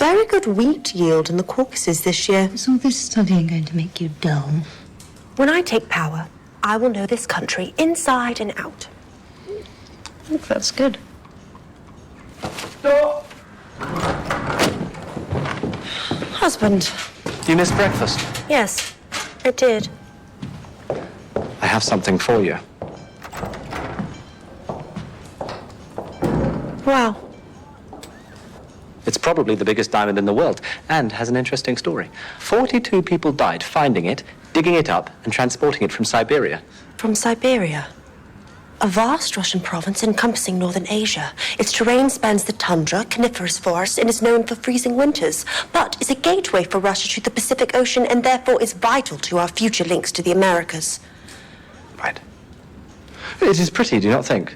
very good wheat yield in the Caucasus this year. Is all this studying going to make you dull? When I take power, I will know this country inside and out. Look, that's good. No. Husband. You missed breakfast. Yes, I did. I have something for you. Wow. It's probably the biggest diamond in the world and has an interesting story. 42 people died finding it, digging it up, and transporting it from Siberia. From Siberia? A vast Russian province encompassing northern Asia. Its terrain spans the tundra, coniferous forests, and is known for freezing winters, but is a gateway for Russia to the Pacific Ocean and therefore is vital to our future links to the Americas. Right. It is pretty, do you not think?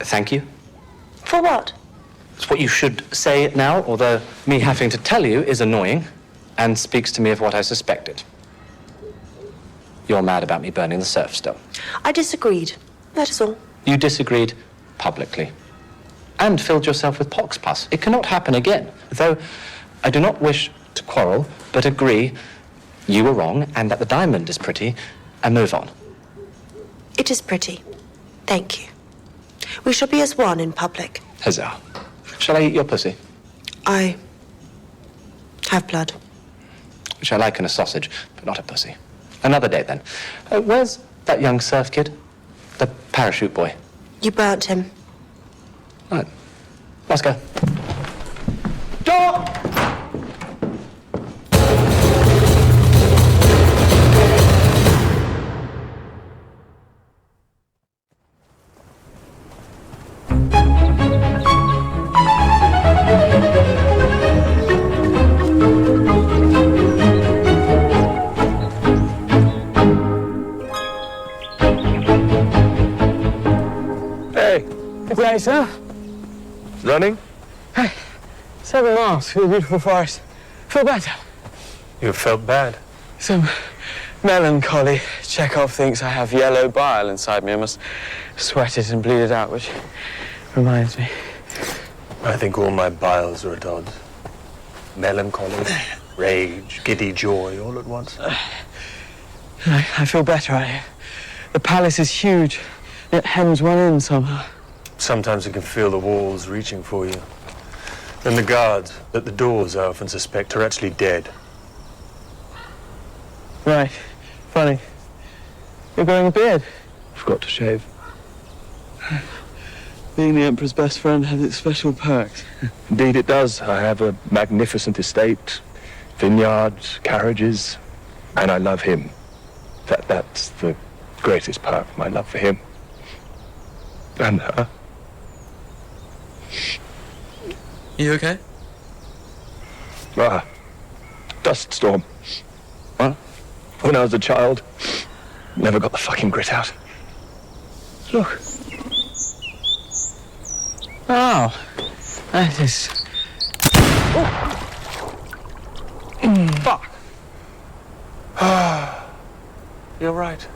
Thank you. For what? It's what you should say now, although me having to tell you is annoying and speaks to me of what I suspected. You're mad about me burning the surf still. I disagreed. That is all. You disagreed publicly and filled yourself with pox pus. It cannot happen again. Though I do not wish to quarrel, but agree you were wrong and that the diamond is pretty and move on. It is pretty. Thank you. We shall be as one in public. Huzzah. Shall I eat your pussy? I have blood. Which I like in a sausage, but not a pussy. Another day, then. Where's that young surf kid? The parachute boy. You burnt him. Right. Let's go. Door! Place, huh? Running? Hey, 7 miles through the beautiful forest. Feel better. You felt bad. Some melancholy. Chekhov thinks I have yellow bile inside me. I must sweat it and bleed it out, which reminds me. I think all my biles are at odds. Melancholy, rage, giddy joy, all at once. I feel better out here. The palace is huge, yet hems one in somehow. Sometimes you can feel the walls reaching for you. And the guards at the doors, I often suspect, are actually dead. Right. Funny. You're growing a beard. Forgot to shave. Being the Emperor's best friend has its special perks. Indeed it does. I have a magnificent estate, vineyards, carriages, and I love him. That's the greatest perk, my love for him. And her. You okay? Dust storm. What? When I was a child, never got the fucking grit out. Look. Oh, that is... Fuck. You're right.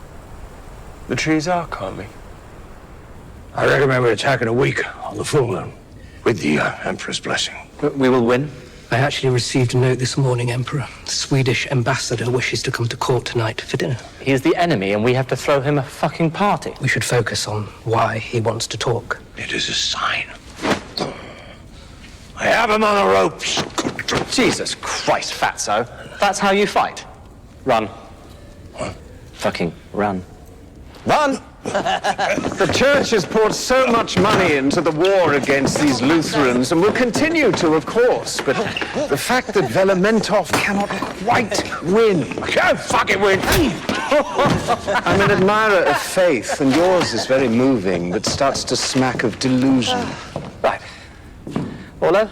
The trees are calming. I recommend we attack in a week on the full moon, with the Emperor's blessing. We will win. I actually received a note this morning, Emperor. The Swedish ambassador wishes to come to court tonight for dinner. He is the enemy and we have to throw him a fucking party. We should focus on why he wants to talk. It is a sign. I have him on the ropes. Jesus Christ, fatso. That's how you fight? Run. What? Fucking run. Run! The church has poured so much money into the war against these Lutherans, and will continue to, of course. But the fact that Velementov cannot quite win. I can't fucking win. I'm an admirer of faith, and yours is very moving, but starts to smack of delusion. Right. Orlo,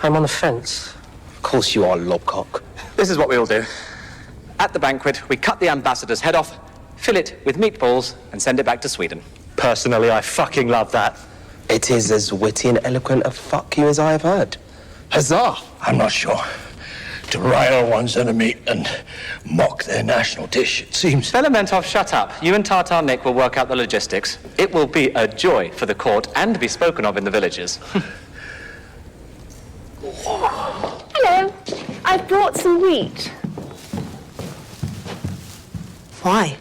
I'm on the fence. Of course you are, lobcock. This is what we'll do. At the banquet, we cut the ambassador's head off, fill it with meatballs, and send it back to Sweden. Personally, I fucking love that. It is as witty and eloquent a fuck you as I have heard. Huzzah! I'm not sure. to rile one's enemy and mock their national dish, it seems. Velementov, shut up. You and Tartar Nick will work out the logistics. It will be a joy for the court and be spoken of in the villages. Hello. I've brought some wheat. Why?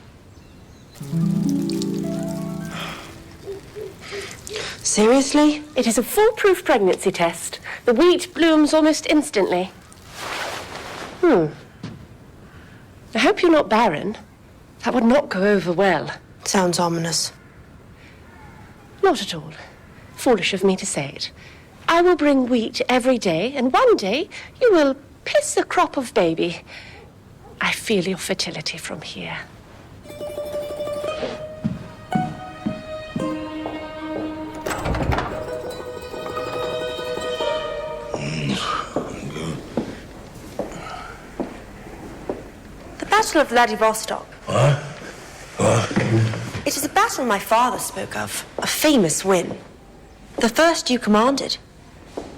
Seriously? It is a foolproof pregnancy test. The wheat blooms almost instantly. I hope you're not barren. That would not go over well. Sounds ominous. Not at all. Foolish of me to say it. I will bring wheat every day, and one day you will piss a crop of baby. I feel your fertility from here. The Battle of Vladivostok. What? It is a battle my father spoke of, a famous win. The first you commanded.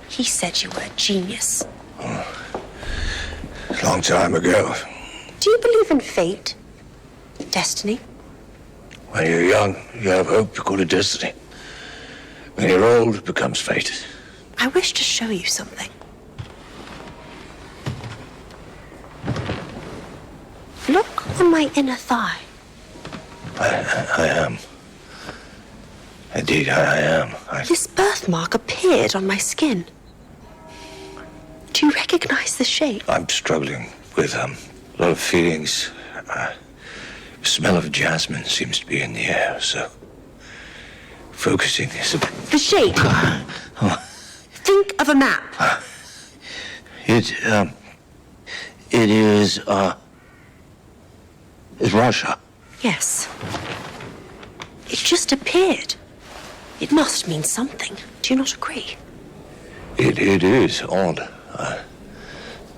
He said you were a genius. Long time ago. Do you believe in fate? Destiny? When you're young, you have hope, you call it destiny. When you're old, it becomes fate. I wish to show you something. Look on my inner thigh. I am. Indeed, I am. This birthmark appeared on my skin. Do you recognize the shape? I'm struggling with a lot of feelings. The smell of jasmine seems to be in the air, so focusing is a... The shape. Think of a map. It is Russia. Yes. It just appeared. It must mean something. Do you not agree? It is odd.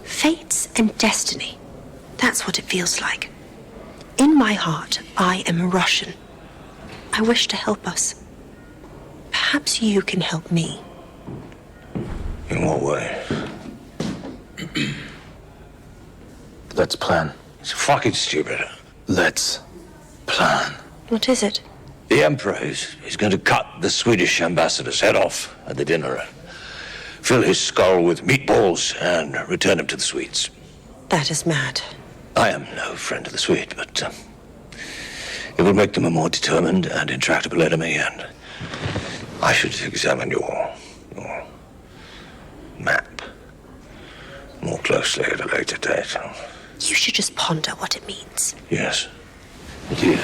Fates and destiny. That's what it feels like. In my heart, I am Russian. I wish to help us. Perhaps you can help me. In what way? Let's plan. It's fucking stupid. Let's plan. What is it? The Emperor is going to cut the Swedish ambassador's head off at the dinner, fill his skull with meatballs, and return him to the Swedes. That is mad. I am no friend of the Swedes, but it will make them a more determined and intractable enemy, and I should examine your map more closely at a later date. You should just ponder what it means. Yes, indeed.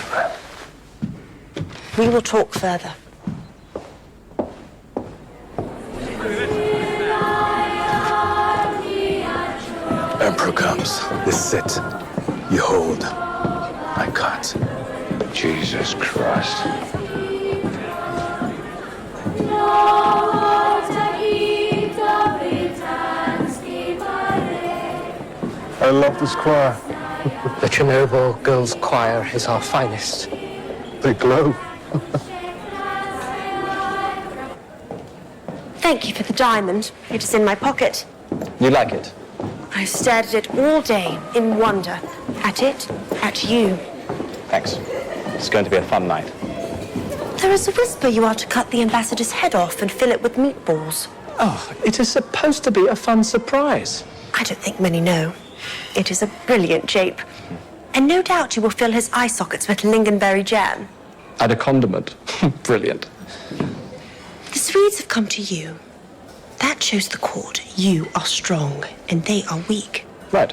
We will talk further. Emperor comes. This sit. You hold. I cut. Jesus Christ. I love this choir. The Chernobyl Girls' Choir is our finest. They glow. Thank you for the diamond. It is in my pocket. You like it? I've stared at it all day in wonder. At it, at you. Thanks. It's going to be a fun night. There is a whisper you are to cut the ambassador's head off and fill it with meatballs. Oh, it is supposed to be a fun surprise. I don't think many know. It is a brilliant jape. And no doubt you will fill his eye sockets with lingonberry jam. Add a condiment. Brilliant. The Swedes have come to you. That shows the court you are strong and they are weak. Right.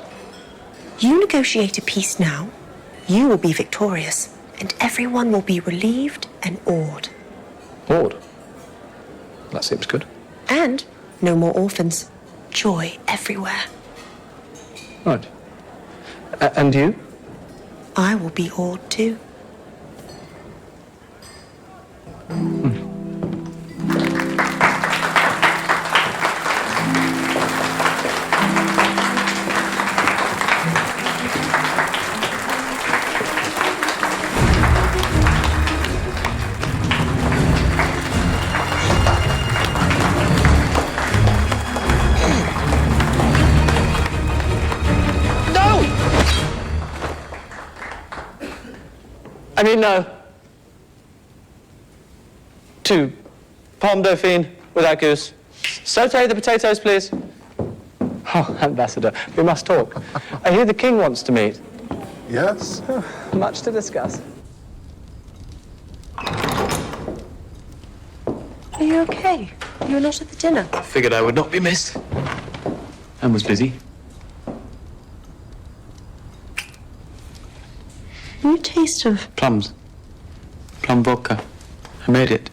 You negotiate a peace now, you will be victorious, and everyone will be relieved and awed. Awed. That seems good. And no more orphans. Joy everywhere. Right. And you? I will be awed too. No. 2 pomme dauphine without goose. Sauté the potatoes, please. Oh, Ambassador, we must talk. I hear the king wants to meet. Yes? Much to discuss. Are you okay? You were not at the dinner. Figured I would not be missed. And was busy. New taste of Plums. Plum vodka. I made it.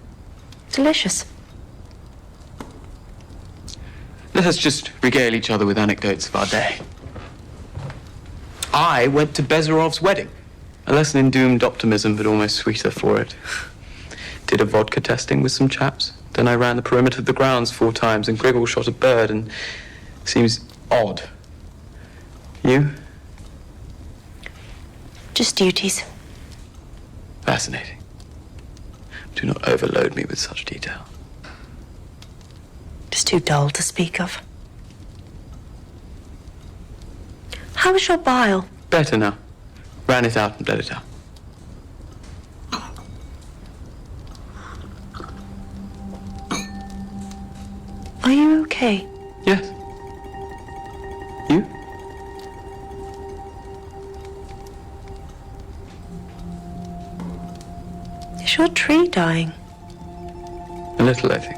delicious. Let us just regale each other with anecdotes of our day. I went to Bezarov's wedding. A lesson in doomed optimism, but almost sweeter for it. Did a vodka testing with some chaps. Then I ran the perimeter of the grounds 4 times, and Griggle shot a bird, and seems odd. You? Just duties. Fascinating. Do not overload me with such detail. Just too dull to speak of. How is your bile? Better now. Ran it out and bled it out. Are you okay? Yes. You? Is your tree dying? A little, I think.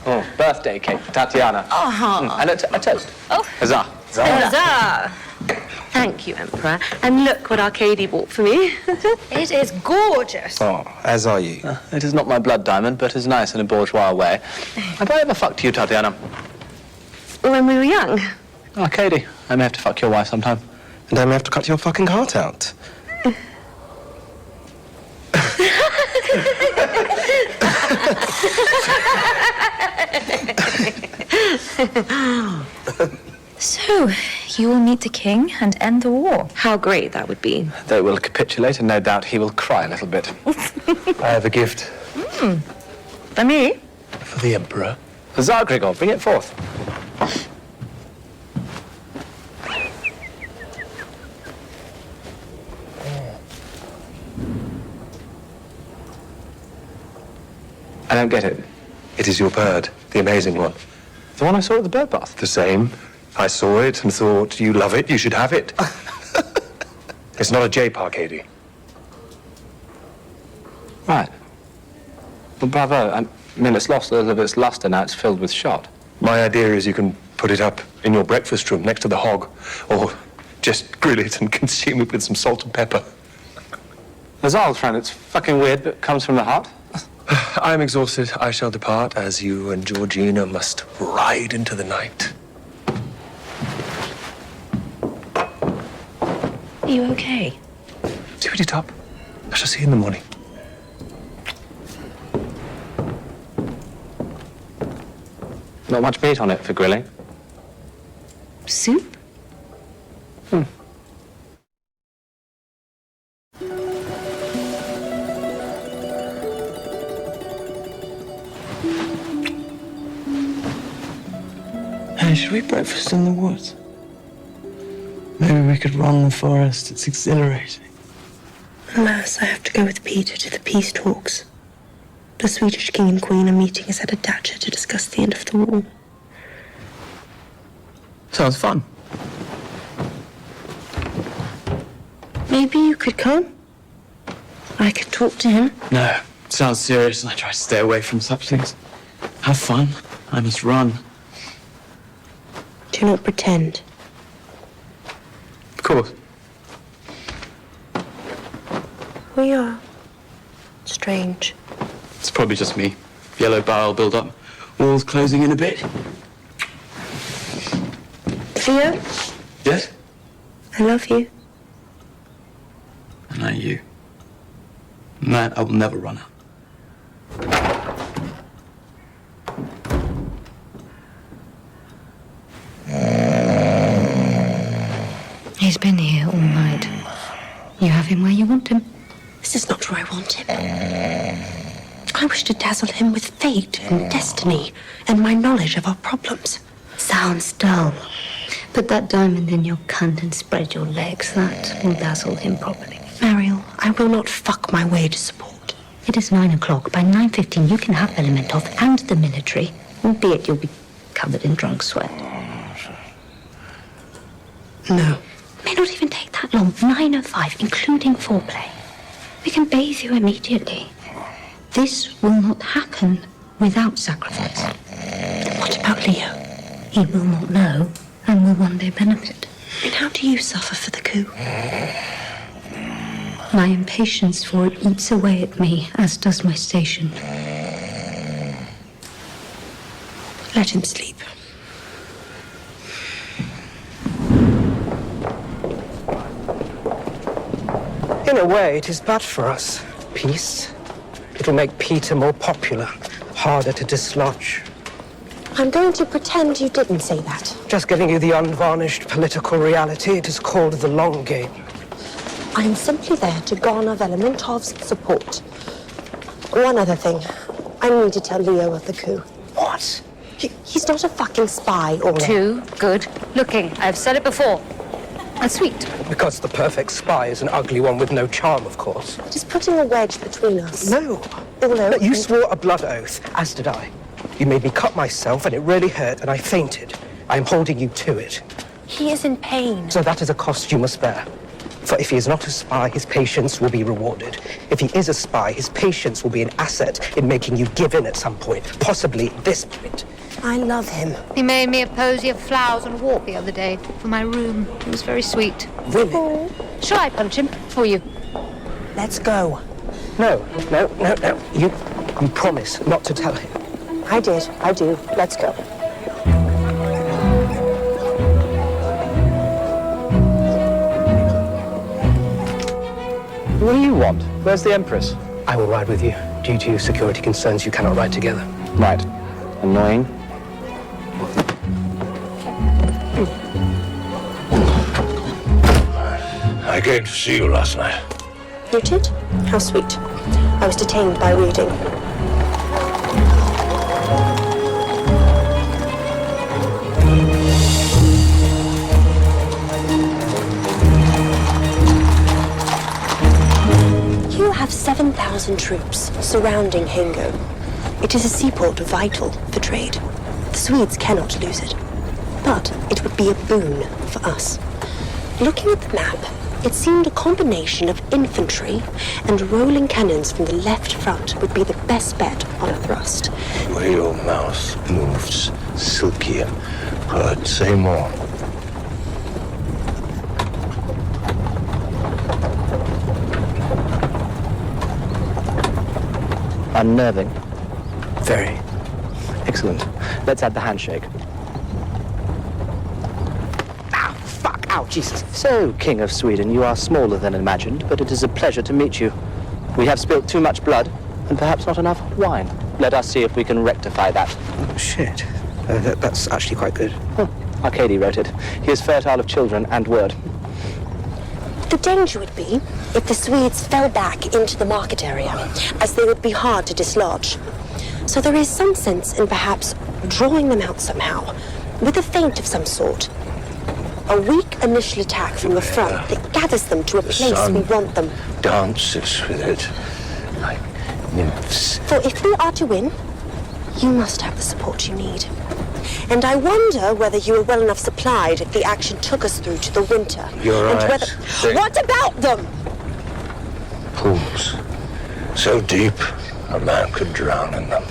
Oh, birthday cake for Tatiana. And a toast. Oh. Huzzah. Huzzah! Thank you, Emperor. And look what Arcady bought for me. It is gorgeous. Oh, as are you. It is not my blood diamond, but is nice in a bourgeois way. Have I ever fucked you, Tatiana? When we were young. Katie, I may have to fuck your wife sometime. And I may have to cut your fucking heart out. So, you will meet the king and end the war. How great that would be. They will capitulate, and no doubt he will cry a little bit. I have a gift For me? for the Emperor. Huzzah, Grigor, bring it forth. I don't get it. It is your bird, the amazing one. The one I saw at the bird bath. The same. I saw it and thought, you love it, you should have it. It's not a J-Park, Katie. Right. Well, bravo. I mean, it's lost a little of its luster now. It's filled with shot. My idea is you can put it up in your breakfast room next to the hog, or just grill it and consume it with some salt and pepper. Huzzah, old friend. It's fucking weird, but comes from the heart. I am exhausted. I shall depart, as you and Georgina must ride into the night. Are you okay? Tippity top. I shall see you in the morning. Not much meat on it for grilling. Soup? Hey, should we breakfast in the woods? Maybe we could run the forest. It's exhilarating. Alas, I have to go with Peter to the peace talks. The Swedish king and queen are meeting us at a Dacha to discuss the end of the war. Sounds fun. Maybe you could come? I could talk to him. No, sounds serious, and I try to stay away from such things. Have fun. I must run. Do not pretend. Of course. We are strange. It's probably just me. Yellow bile build-up. Walls closing in a bit. Theo, Yes? I love you. And I you. And that I will never run out. He's been here all night. You have him where you want him. This is not where I want him. I wish to dazzle him with fate and destiny and my knowledge of our problems. Sounds dull. Put that diamond in your cunt and spread your legs. That will dazzle him properly. Mariel, I will not fuck my way to support. It is 9 o'clock. By 9:15 you can have Elementov and the military, albeit you'll be covered in drunk sweat. No. May not even take that long. 9:05, including foreplay. We can bathe you immediately. This will not happen without sacrifice. What about Leo? He will not know and will one day benefit. And how do you suffer for the coup? My impatience for it eats away at me, as does my station. Let him sleep. In a way, it is bad for us. Peace. It'll make Peter more popular, harder to dislodge. I'm going to pretend you didn't say that. Just giving you the unvarnished political reality. It is called the long game. I am simply there to garner Velamentov's support. One other thing. I need to tell Leo of the coup. What? He's not a fucking spy or Too good looking. I've said it before. And sweet. Because the perfect spy is an ugly one with no charm, of course. Just putting a wedge between us. No. Although You swore a blood oath, as did I. You made me cut myself, and it really hurt, and I fainted. I am holding you to it. he is in pain. So that is a cost you must bear. For if he is not a spy, his patience will be rewarded. If he is a spy, his patience will be an asset in making you give in at some point, possibly this point. I love him. He made me a posy of flowers and walk the other day for my room. It was very sweet. Really? Shall I punch him for you? Let's go. No. You promise not to tell him. I do. Let's go. What do you want? Where's the Empress? I will ride with you. Due to security concerns, you cannot ride together. Right. Annoying. I came to see you last night. You did? How sweet. I was detained by reading. You have 7,000 troops surrounding Hingo. It is a seaport vital for trade. The Swedes cannot lose it. But it would be a boon for us. Looking at the map, it seemed a combination of infantry and rolling cannons from the left front would be the best bet on a thrust. The way your mouth moves, silky and hurt. Say more. Unnerving. Very. Excellent. Let's add the handshake. Ow, fuck, ow, Jesus. So, King of Sweden, you are smaller than imagined, but it is a pleasure to meet you. We have spilt too much blood, and perhaps not enough wine. Let us see if we can rectify that. Oh, shit. That's actually quite good. Arcady wrote it. He is fertile of children and word. The danger would be if the Swedes fell back into the market area, as they would be hard to dislodge. So there is some sense in perhaps drawing them out somehow, with a feint of some sort. A weak initial attack from the front that gathers them to a place we want them. Dances with it like nymphs. For if we are to win, you must have the support you need. And I wonder whether you were well enough supplied if the action took us through to the winter. Your and eyes, whether... What about them? Pools so deep a man could drown in them.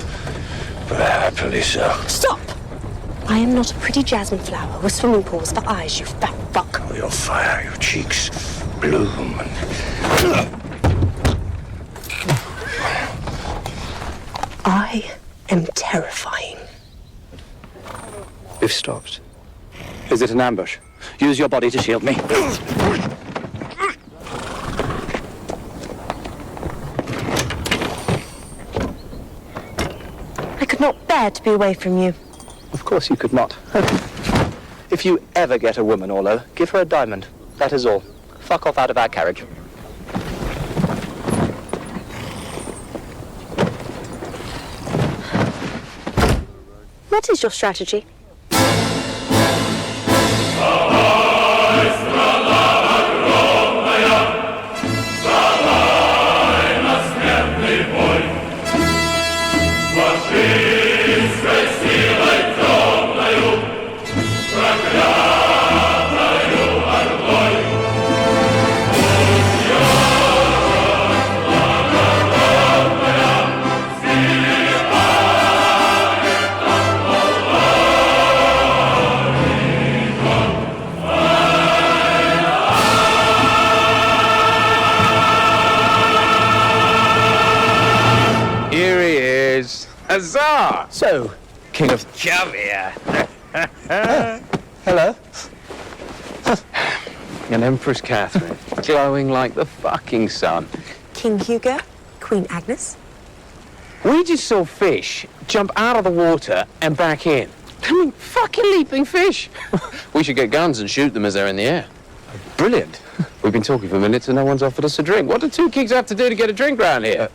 But happily so. Stop! I am not a pretty jasmine flower with swimming pools for eyes, you fat fuck. Oh, your fire, your cheeks bloom and... I am terrifying. We've stopped. Is it an ambush? Use your body to shield me. I could not bear to be away from you. Of course you could not. If you ever get a woman, Orlo, give her a diamond. That is all. Fuck off out of our carriage. What is your strategy? Here he is. Huzzah! So, King of... Come here. Hello. And Empress Catherine, glowing like the fucking sun. King Hugo, Queen Agnes. We just saw fish jump out of the water and back in. I mean, fucking leaping fish. We should get guns and shoot them as they're in the air. Brilliant. We've been talking for minutes and no one's offered us a drink. What do two kings have to do to get a drink round here?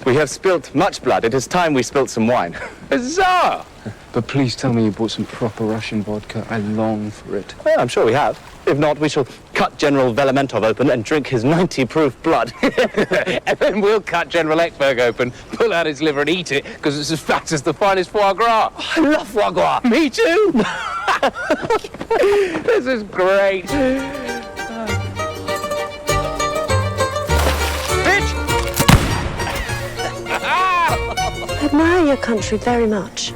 We have spilt much blood. It is time we spilt some wine. Huzzah! But please tell me you bought some proper Russian vodka. I long for it. Well, I'm sure we have. If not, we shall cut General Velementov open and drink his 90-proof blood. And then we'll cut General Ekberg open, pull out his liver and eat it, because it's as fat as the finest foie gras. I love foie gras. Me too. This is great. I admire your country very much.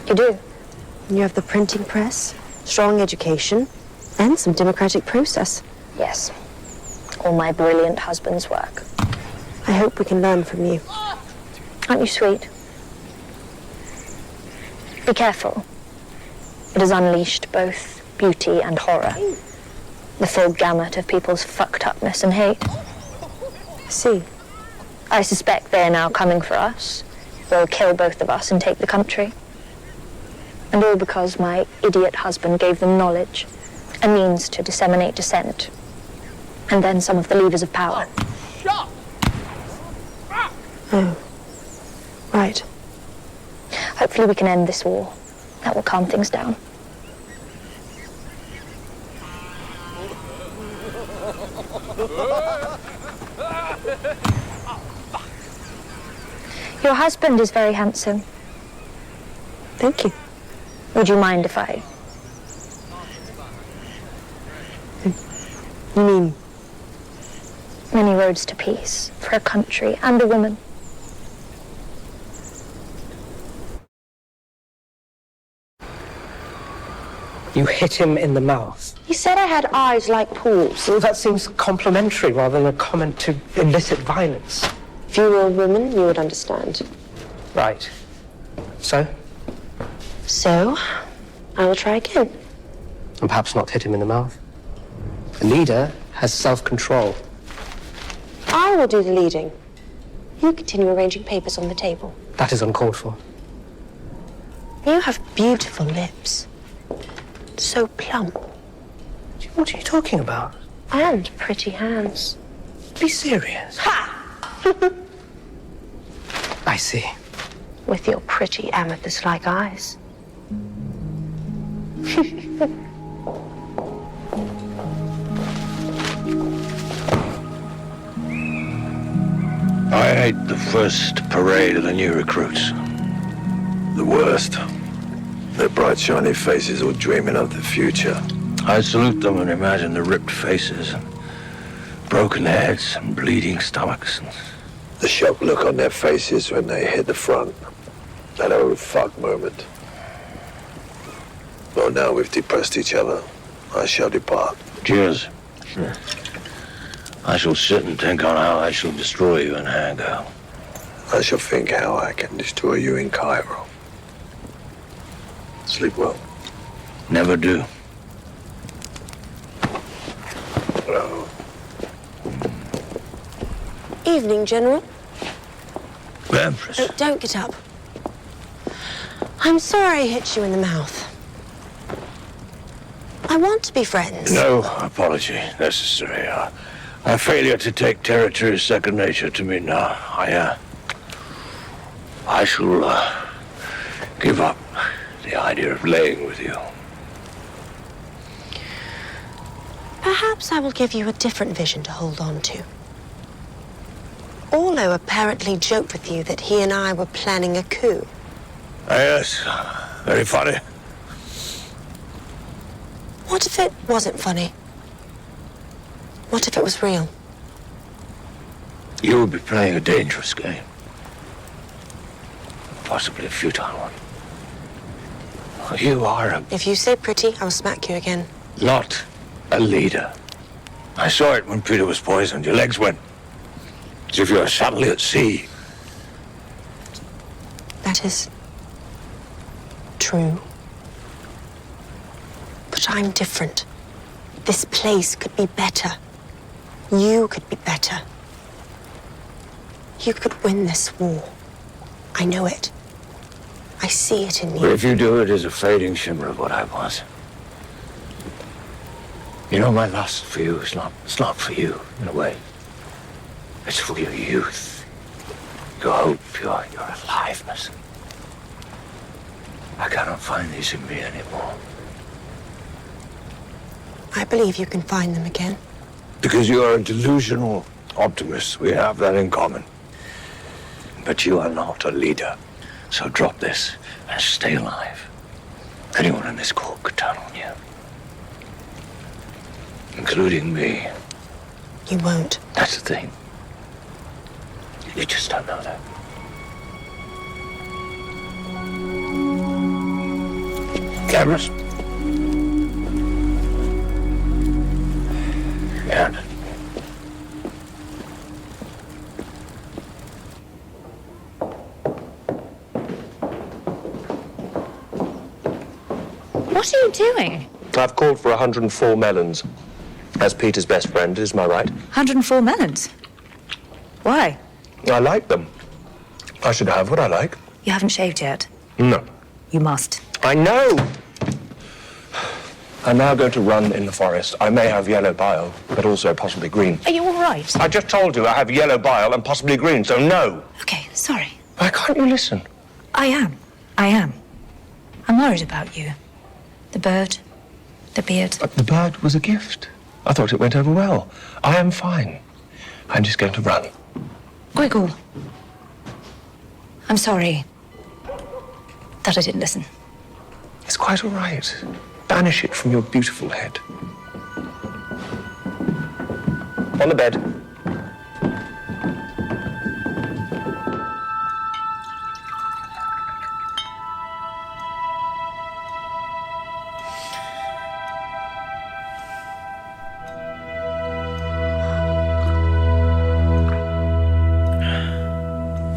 You do? You have the printing press, strong education, and some democratic process. Yes. All my brilliant husband's work. I hope we can learn from you. Aren't you sweet? Be careful. It has unleashed both beauty and horror. The full gamut of people's fucked upness and hate. See, I suspect they are now coming for us. They'll kill both of us and take the country. And all because my idiot husband gave them knowledge, a means to disseminate dissent, and then some of the levers of power. oh, right. Hopefully we can end this war. That will calm things down. Your husband is very handsome. Thank you. Would you mind if I... You mean, Many roads to peace for a country and a woman. You hit him in the mouth. he said I had eyes like pools. Well, that seems complimentary rather than a comment to elicit violence. If you were a woman, you would understand. Right. So? So, I will try again. And perhaps not hit him in the mouth. The leader has self-control. I will do the leading. You continue arranging papers on the table. That is uncalled for. You have beautiful lips. So plump. What are you talking about? And pretty hands. Be serious. Ha! I see. With your pretty amethyst-like eyes. I hate the first parade of the new recruits. The worst. Their bright, shiny faces all dreaming of the future. I salute them and imagine the ripped faces, and broken heads, and bleeding stomachs. The shocked look on their faces when they hit the front. That oh fuck moment. Well, now we've depressed each other. I shall depart. Cheers. I shall sit and think on how I shall destroy you in Hangar. I shall think how I can destroy you in Cairo. Sleep well. Never do. Well, Evening, General. Empress. Oh, don't get up. I'm sorry I hit you in the mouth. I want to be friends. No apology necessary. Our failure to take territory is second nature to me now. I shall give up the idea of laying with you. Perhaps I will give you a different vision to hold on to. Orlo apparently joked with you that he and I were planning a coup. Yes, very funny. What if it wasn't funny? What if it was real? You would be playing a dangerous game. Possibly a futile one. You are If you say pretty, I will smack you again. not a leader. I saw it when Peter was poisoned. Your legs went as if you were suddenly at sea. That is true. But I'm different. This place could be better. You could be better. You could win this war. I know it. I see it in But you. if you do, it is a fading shimmer of what I was. You know, my lust for you is not for you, in a way. It's for your youth, your hope, your aliveness. I cannot find these in me anymore. I believe you can find them again. Because you are a delusional optimist. We have that in common. But you are not a leader. So drop this and stay alive. Anyone in this court could turn on you. Including me. You won't. That's the thing. You just don't know that. Cameras? And What are you doing? I've called for 104 melons. As Peter's best friend, is my right? 104 melons. Why? I like them. I should have what I like. You haven't shaved yet. No. You must. I know! I'm now going to run in the forest. I may have yellow bile, but also possibly green. Are you all right? I just told you I have yellow bile and possibly green, so no! Okay, sorry. Why can't you listen? I am. I'm worried about you. The bird, the beard. The bird was a gift. I thought it went over well. I am fine. I'm just going to run. Griggle. I'm sorry that I didn't listen. It's quite all right. Banish it from your beautiful head. On the bed.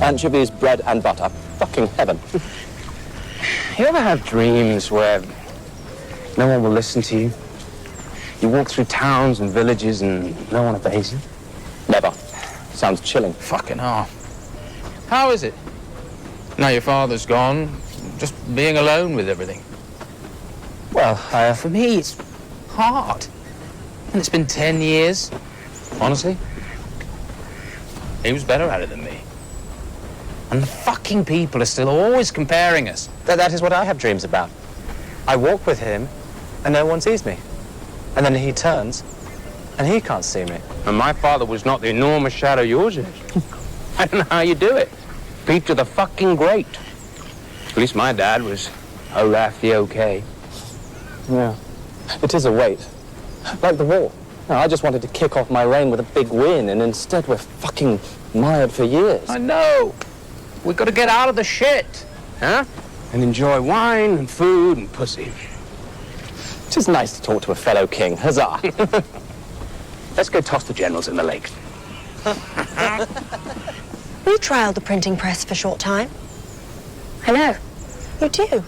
Anchovies, bread and butter. Fucking heaven. You ever have dreams where no one will listen to you? You walk through towns and villages and no one obeys you? Never. Sounds chilling. Fucking hell. How is it? Now your father's gone, just being alone with everything. Well, for me, it's hard. And it's been 10 years. Honestly, he was better at it than me. And the fucking people are still always comparing us. That is what I have dreams about. I walk with him, and no one sees me. And then he turns, and he can't see me. And my father was not the enormous shadow yours is. I don't know how you do it. Peter the fucking Great. At least my dad was Olaf the OK. Yeah. It is a weight. Like the war. No, I just wanted to kick off my reign with a big win, and instead we're fucking mired for years. I know. We've got to get out of the shit, huh? And enjoy wine and food and pussy. It is nice to talk to a fellow king. Huzzah. Let's go toss the generals in the lake. We trialed the printing press for a short time. I know. You do?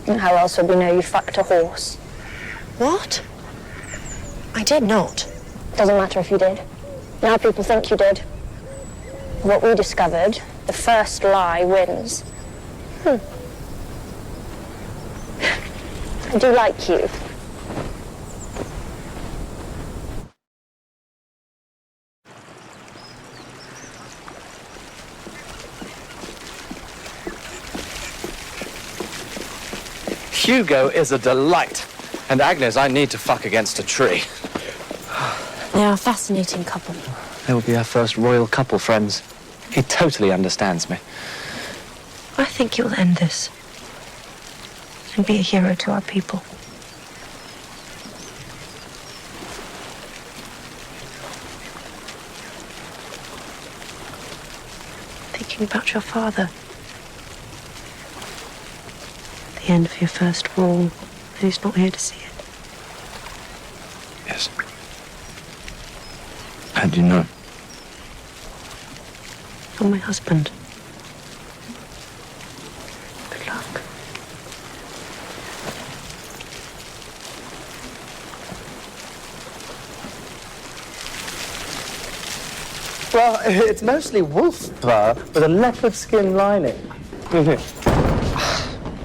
And how else would we know you fucked a horse? What? I did not. Doesn't matter if you did. Now people think you did. What we discovered, the first lie wins. I do like you. Hugo is a delight. And Agnes, I need to fuck against a tree. They are a fascinating couple. They will be our first royal couple, friends. He totally understands me. I think you'll end this and be a hero to our people. Thinking about your father. The end of your first war, and he's not here to see it. Yes. How do you know? You're my husband. Good luck. Well, it's mostly wolf fur with a leopard skin lining.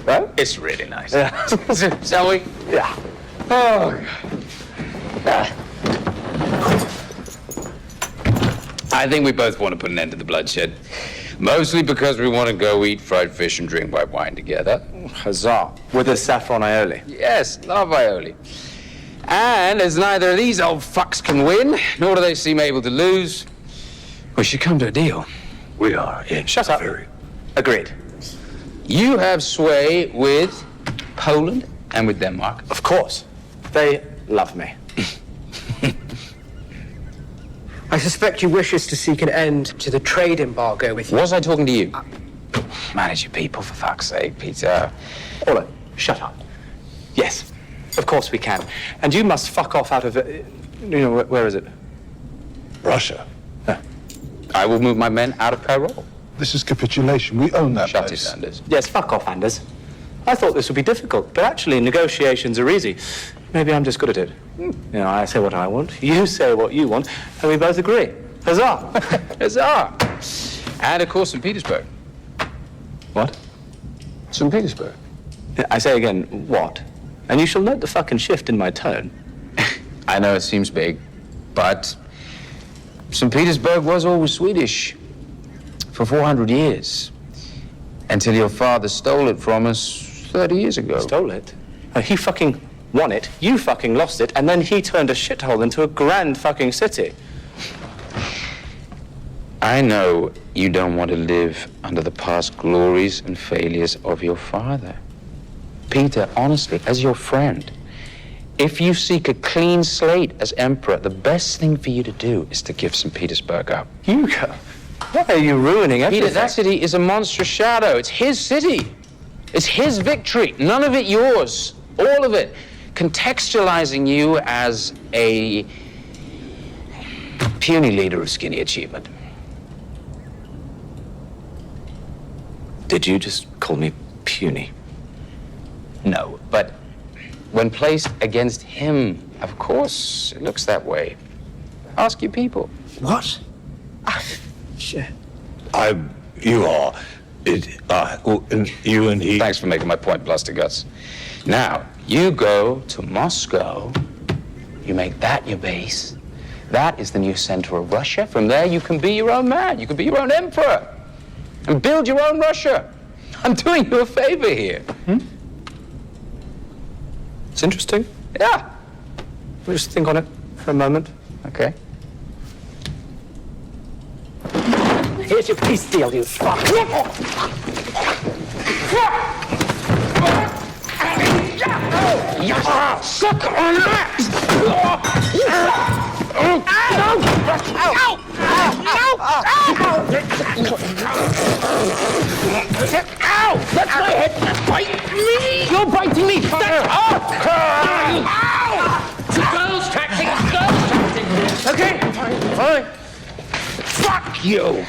Right? It's really nice. Yeah. Shall we? Yeah. Oh. I think we both want to put an end to the bloodshed. Mostly because we want to go eat fried fish and drink white wine together. Huzzah. With a saffron aioli. Yes, love aioli. And as neither of these old fucks can win, nor do they seem able to lose, we should come to a deal. We are in. Shut up. Agreed. You have sway with Poland and with Denmark. Of course. They love me. I suspect you wish us to seek an end to the trade embargo with you. Was I talking to you? Manage your people, for fuck's sake, Peter. Orla, shut up. Yes, of course we can. And you must fuck off out of it. You know, where is it? Russia. I will move my men out of payroll. This is capitulation. We own that Shut place. it, Anders. Yes, fuck off, Anders. I thought this would be difficult, but actually negotiations are easy. Maybe I'm just good at it. You know, I say what I want, you say what you want, and we both agree. Huzzah! Huzzah! And of course, St. Petersburg. What? St. Petersburg. I say again, what? And you shall note the fucking shift in my tone. I know it seems big, but St. Petersburg was always Swedish for 400 years. Until your father stole it from us 30 years ago. Stole it? He fucking won it, you fucking lost it, and then he turned a shithole into a grand fucking city. I know you don't want to live under the past glories and failures of your father. Peter, honestly, as your friend, if you seek a clean slate as emperor, the best thing for you to do is to give St. Petersburg up. Hugo, why are you ruining everything? Peter, that city is a monstrous shadow. It's his city. It's his victory. None of it yours. All of it. Contextualizing you as a puny leader of skinny achievement. Did you just call me puny? No, but when placed against him, of course, it looks that way. Ask your people. What? Shit. You are. You and he. Thanks for making my point, Blusterguts. Now, you go to Moscow, you make that your base. That is the new center of Russia. From there, you can be your own man. You can be your own emperor. And build your own Russia. I'm doing you a favor here. It's interesting. Yeah. We'll just think on it for a moment. Okay. Here's your peace deal, you fuck. Suck on that! Ow! That's my head! Bite me! You're biting me! Girls tactics! Girls tactics! Okay, fine. Fuck you!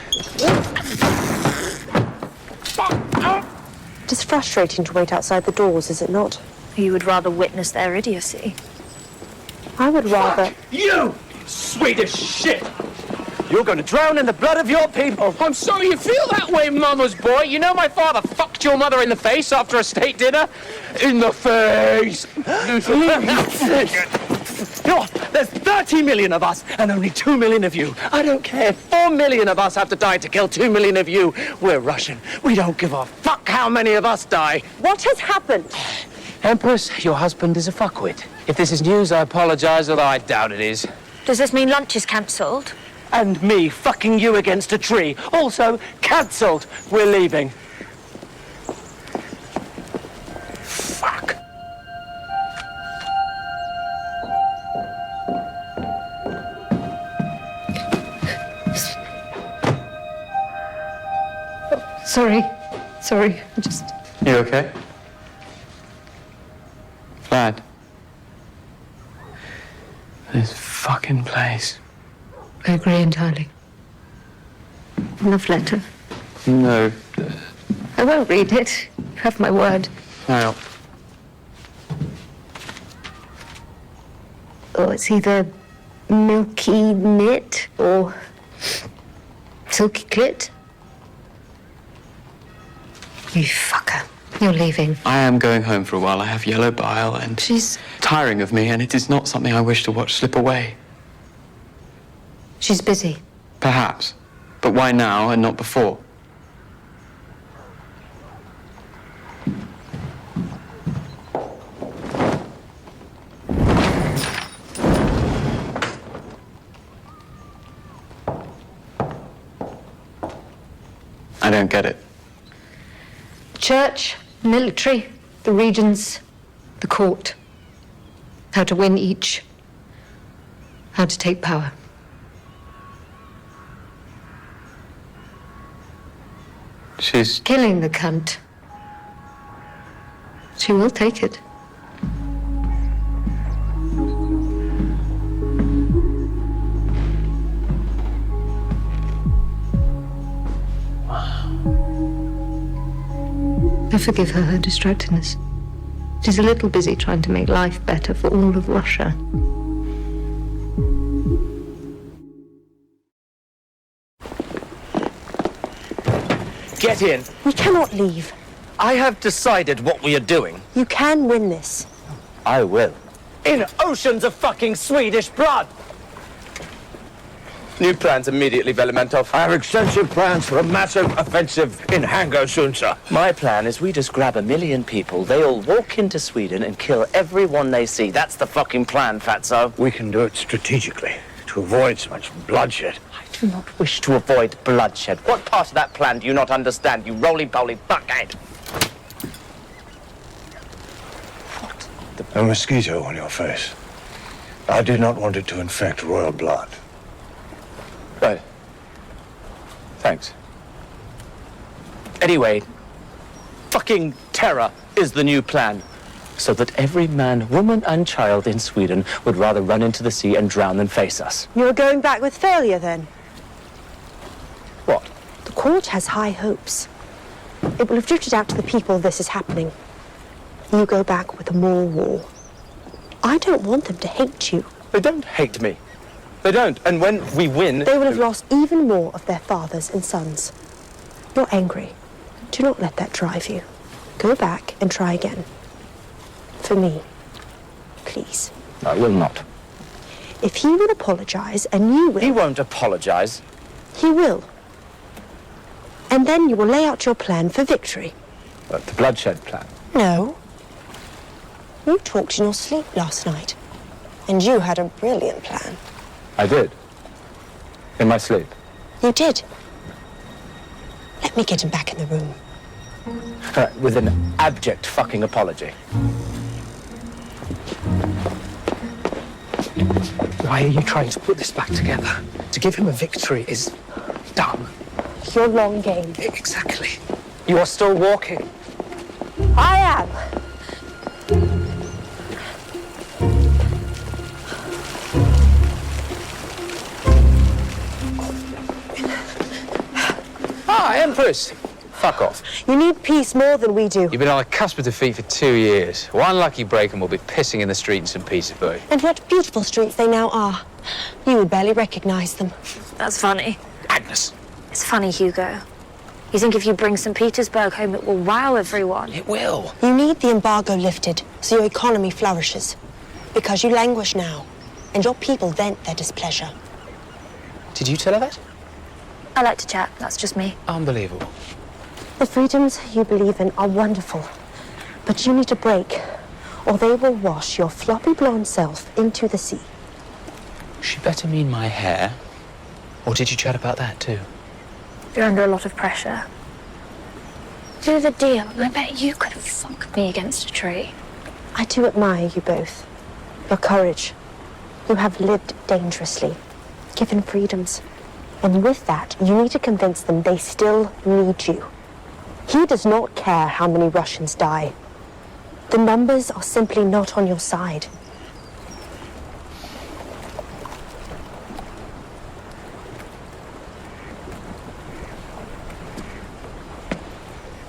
It's frustrating to wait outside the doors, is it not? You would rather witness their idiocy. I would rather... You Swedish shit! You're going to drown in the blood of your people. I'm sorry you feel that way, Mama's boy. You know my father fucked your mother in the face after a state dinner? In the face! There's 30 million of us and only 2 million of you. I don't care if 4 million of us have to die to kill 2 million of you. We're Russian. We don't give a fuck how many of us die. What has happened? Empress, your husband is a fuckwit. If this is news, I apologize, although I doubt it is. Does this mean lunch is cancelled? And me fucking you against a tree. Also cancelled. We're leaving. Fuck. Sorry. Sorry. I just... You okay? Glad. This fucking place. I agree entirely. Love letter. No. I won't read it. You have my word. No. Oh, it's either milky knit or silky clit. You fucker. You're leaving. I am going home for a while. I have yellow bile and... She's tiring of me, and it is not something I wish to watch slip away. She's busy. Perhaps. But why now and not before? I don't get it. Church, military, the regions, the court. How to win each. How to take power. She's... killing the cunt. She will take it. I forgive her distractedness. She's a little busy trying to make life better for all of Russia. Get in. We cannot leave. I have decided what we are doing. You can win this. I will. In oceans of fucking Swedish blood! New plans immediately, Velimentov. I have extensive plans for a massive offensive in Hangosunsa. My plan is we just grab 1 million people, they all walk into Sweden and kill everyone they see. That's the fucking plan, Fatso. We can do it strategically to avoid so much bloodshed. I do not wish to avoid bloodshed. What part of that plan do you not understand, you roly-poly fuckhead? A mosquito on your face. I did not want it to infect royal blood. Right. Thanks. Anyway, fucking terror is the new plan. So that every man, woman, and child in Sweden would rather run into the sea and drown than face us. You're going back with failure, then? What? The court has high hopes. It will have drifted out to the people this is happening. You go back with more war. I don't want them to hate you. They don't hate me. They don't. And when we win... They will have lost even more of their fathers and sons. You're angry. Do not let that drive you. Go back and try again. For me. Please. I will not. If he will apologize, and you will... He won't apologize. He will. And then you will lay out your plan for victory. The bloodshed plan. No. You talked in your sleep last night. And you had a brilliant plan. I did. In my sleep. You did. Let me get him back in the room. With an abject fucking apology. Why are you trying to put this back together? To give him a victory is dumb. Your long game. Exactly. You are still walking. I am. Ah, Empress! Fuck off. You need peace more than we do. You've been on the cusp of defeat for 2 years. One lucky break and we'll be pissing in the street in St. Petersburg. And what beautiful streets they now are. You would barely recognize them. That's funny. Agnes. It's funny, Hugo. You think if you bring St. Petersburg home, it will wow everyone? It will. You need the embargo lifted so your economy flourishes. Because you languish now, and your people vent their displeasure. Did you tell her that? I like to chat, that's just me. Unbelievable. The freedoms you believe in are wonderful, but you need a break or they will wash your floppy blonde self into the sea. She better mean my hair. Or did you chat about that too? You're under a lot of pressure. Do the deal, and I bet you could fuck me against a tree. I do admire you both. Your courage. You have lived dangerously, given freedoms. And with that, you need to convince them they still need you. He does not care how many Russians die. The numbers are simply not on your side.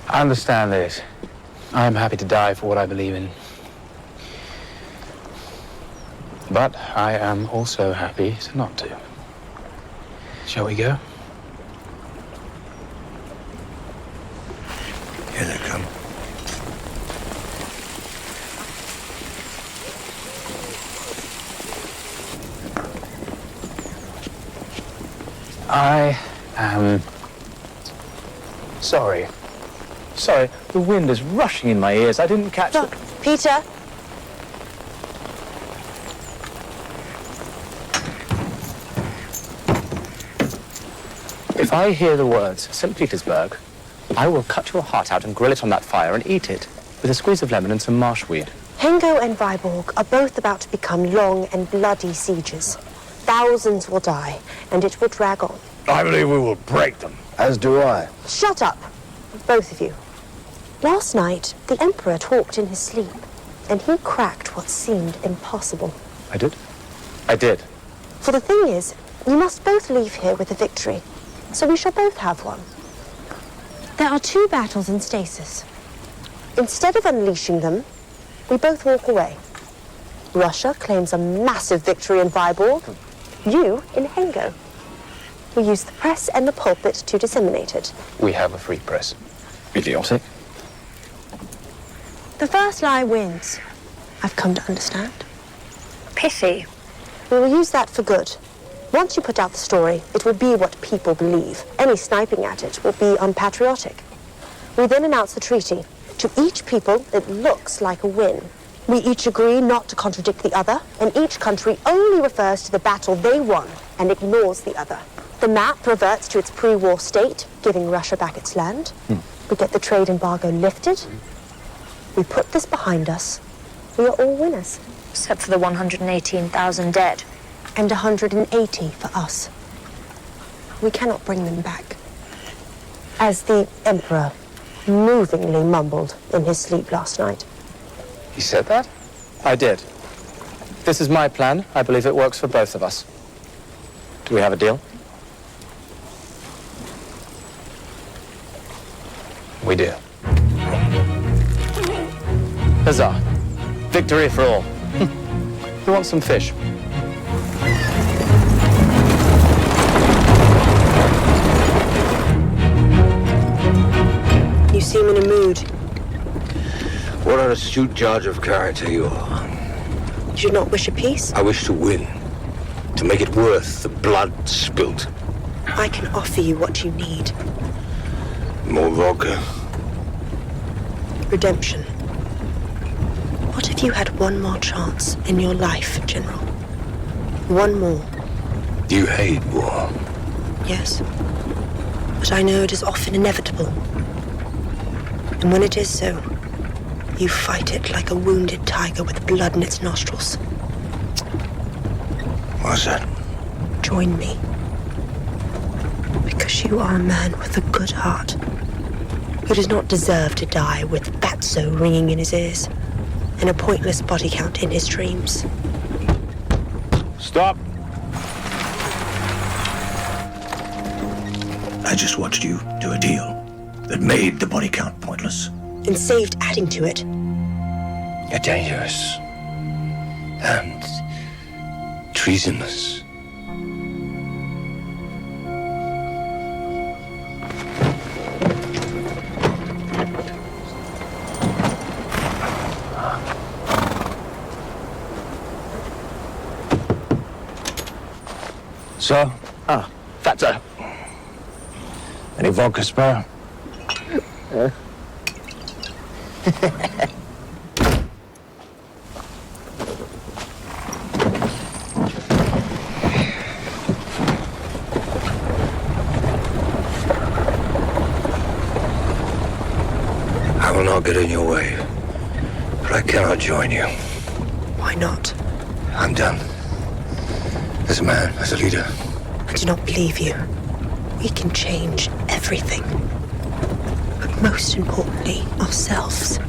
I understand this. I am happy to die for what I believe in. But I am also happy to not to. Shall we go? Here they come. I am sorry. Sorry, the wind is rushing in my ears. I didn't catch Look, Peter. If I hear the words St. Petersburg, I will cut your heart out and grill it on that fire and eat it with a squeeze of lemon and some marshweed. Hengo and Viborg are both about to become long and bloody sieges. Thousands will die, and it will drag on. I believe we will break them. As do I. Shut up, both of you. Last night, the Emperor talked in his sleep, and he cracked what seemed impossible. I did? I did. For the thing is, you must both leave here with a victory, so we shall both have one. There are 2 battles in stasis. Instead of unleashing them, we both walk away. Russia claims a massive victory in Viborg, you in Hengo. We use the press and the pulpit to disseminate it. We have a free press. Idiotic. The first lie wins, I've come to understand. Pity. We will use that for good. Once you put out the story, it will be what people believe. Any sniping at it will be unpatriotic. We then announce the treaty. To each people, it looks like a win. We each agree not to contradict the other, and each country only refers to the battle they won and ignores the other. The map reverts to its pre-war state, giving Russia back its land. We get the trade embargo lifted. We put this behind us. We are all winners. Except for the 118,000 dead. And 180 for us. We cannot bring them back. As the Emperor movingly mumbled in his sleep last night. He said that? I did. This is my plan. I believe it works for both of us. Do we have a deal? We do. Huzzah. Victory for all. Who wants some fish? You seem in a mood. What an astute judge of character you are. You should not wish a peace. I wish to win. To make it worth the blood spilt. I can offer you what you need. More vodka. Redemption. What if you had one more chance in your life, General? One more. You hate war. Yes. But I know it is often inevitable. And when it is so, you fight it like a wounded tiger with blood in its nostrils. What's that? Join me. Because you are a man with a good heart, who does not deserve to die with Batso ringing in his ears and a pointless body count in his dreams. Stop. I just watched you do a deal that made the body count pointless. And saved adding to it. You're dangerous. And treasonous. So? That's a... Any vodka spare? not get in your way, but I cannot join you. Why not? I'm done. As a man, as a leader. I do not believe you. We can change everything. But most importantly, ourselves.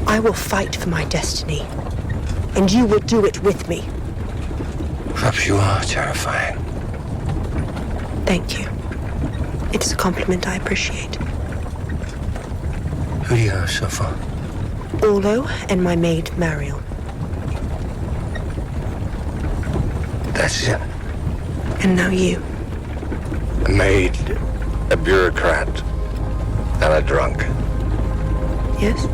I will fight for my destiny, and you will do it with me. Perhaps you are terrifying. Thank you. It is a compliment I appreciate. Who do you have so far? Orlo and my maid, Mariel. That's it. And now you. A maid, a bureaucrat, and a drunk. Yes?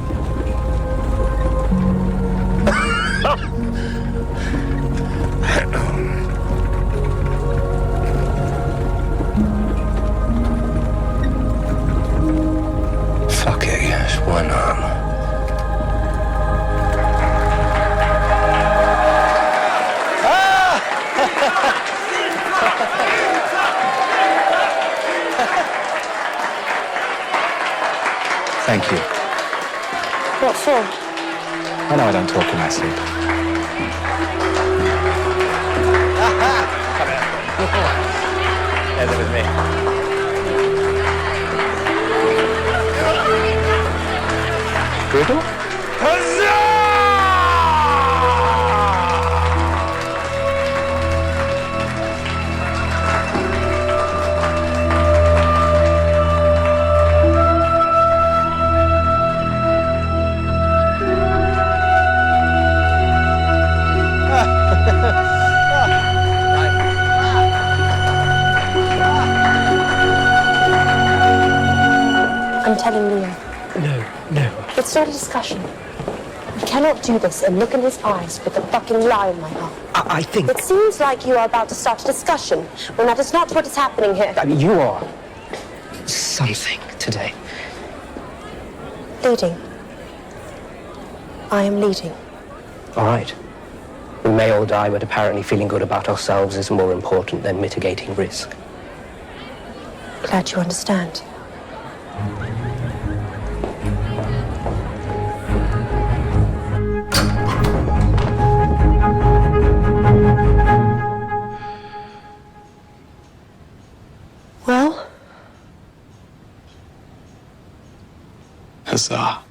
Fuck it, yes, one arm. Thank you. What for? I know I don't talk in my sleep. Yeah, that was me. Griddle? I'm telling Leo. No. It's not a discussion. We cannot do this and look in his eyes with a fucking lie in my heart. I think... It seems like you are about to start a discussion when that is not what is happening here. I mean, you are something today. Leading. I am leading. All right. We may all die, but apparently feeling good about ourselves is more important than mitigating risk. Glad you understand. Well? Huzzah.